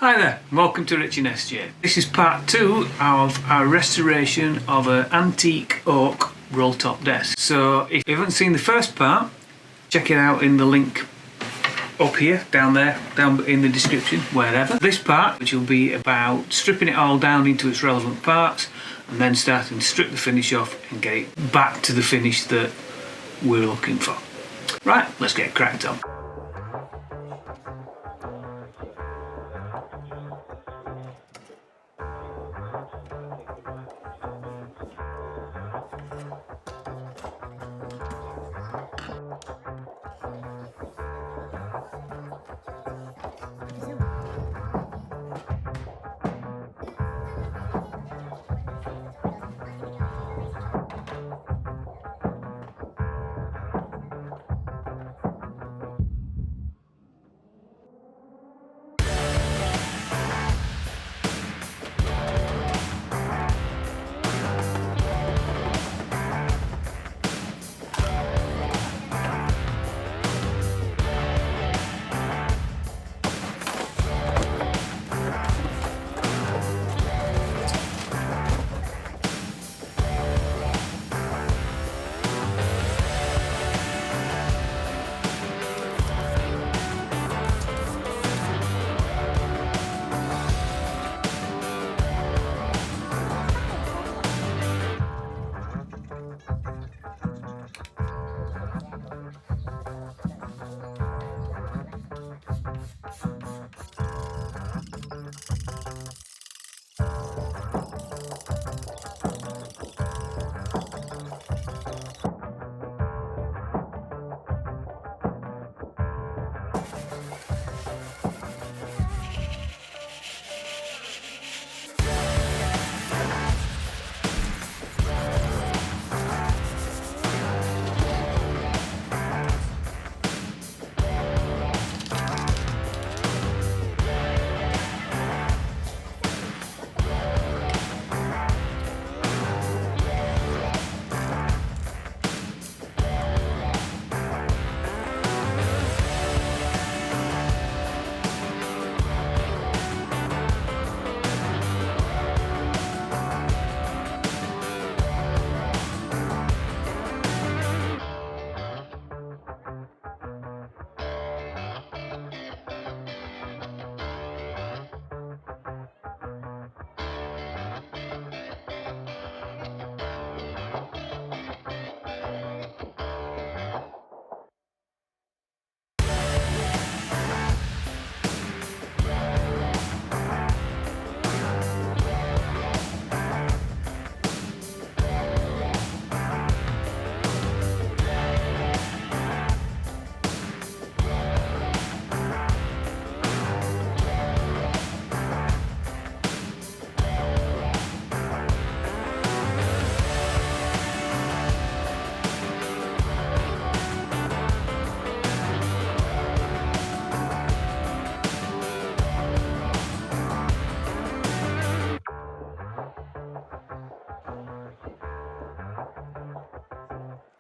Hi there, welcome to Rich and SJ. This is part 2 of our restoration of an antique oak roll-top desk. So if you haven't seen the first part, check it out in the link up here, down there, down in the description, wherever. This part, which will be about stripping it all down into its relevant parts and then starting to strip the finish off and get it back to the finish that we're looking for. Right, let's get cracked on.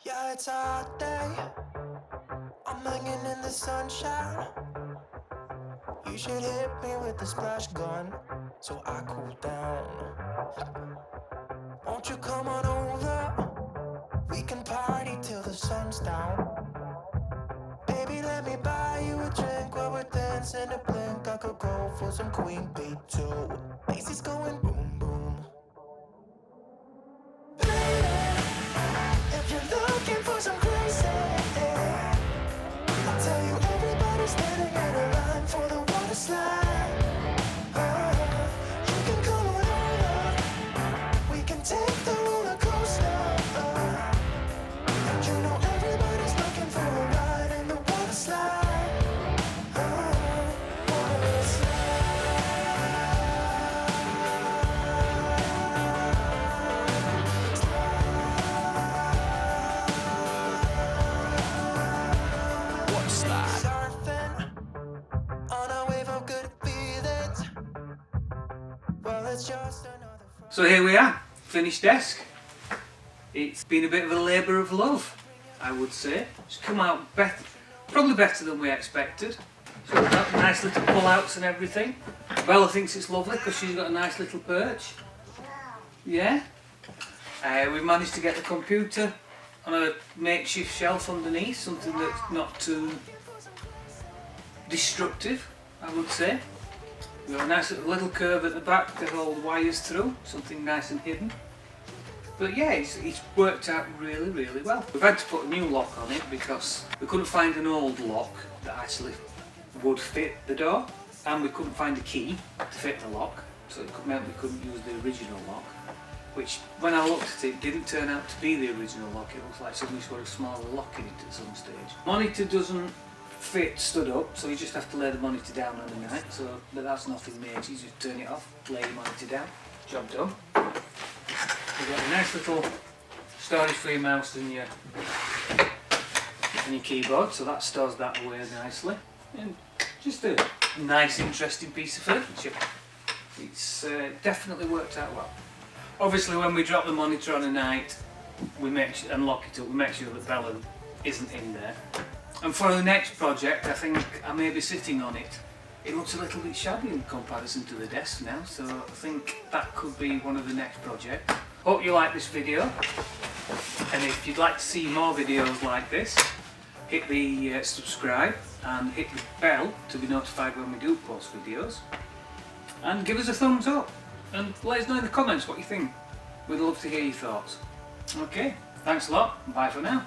Yeah, it's a hot day. I'm hanging in the sunshine. You should hit me with the splash gun so I cool down. Won't you come on over? We can party till the sun's down. Baby, let me buy you a drink while we're dancing a blink. I could go for some Queen Bee too. Macy's going boom boom. Baby, if you're looking for some crazy, I'll tell you everybody's standing in a line for the water slide. You can come on over. We can take the roller coaster. And you know everybody's looking for a ride in the water slide. Water slide. Surfing on a wave of good feelings. Well, it's just another So here we are, finished desk. It's been a bit of a labour of love, I would say. It's come out better, probably better than we expected. So we've got nice little pull-outs and everything. Bella thinks it's lovely because she's got a nice little perch. Yeah. We've managed to get the computer on a makeshift shelf underneath, something that's not too destructive, I would say. We've got a nice little curve at the back to hold wires through, something nice and hidden. But yeah, it's worked out really, really well. We've had to put a new lock on it because we couldn't find an old lock that actually would fit the door, and we couldn't find a key to fit the lock, so it meant we couldn't use the original lock, which when I looked at it didn't turn out to be the original lock. It looks like somebody's put a smaller lock in it at some stage. Monitor doesn't fit stood up, so you just have to lay the monitor down undernight, but that's nothing major. You just turn it off, lay your monitor down, job done. You've got a nice little storage-free mouse and your keyboard, so that stores that away nicely. And just a nice, interesting piece of furniture. It's definitely worked out well. Obviously, when we drop the monitor on a night, and lock it up, we make sure that Bella isn't in there. And for the next project, I think I may be sitting on it. It looks a little bit shabby in comparison to the desk now, so I think that could be one of the next projects. Hope you like this video, and if you'd like to see more videos like this, hit the subscribe and hit the bell to be notified when we do post videos, and give us a thumbs up and let us know in the comments what you think. We'd love to hear your thoughts. Okay, thanks a lot, bye for now.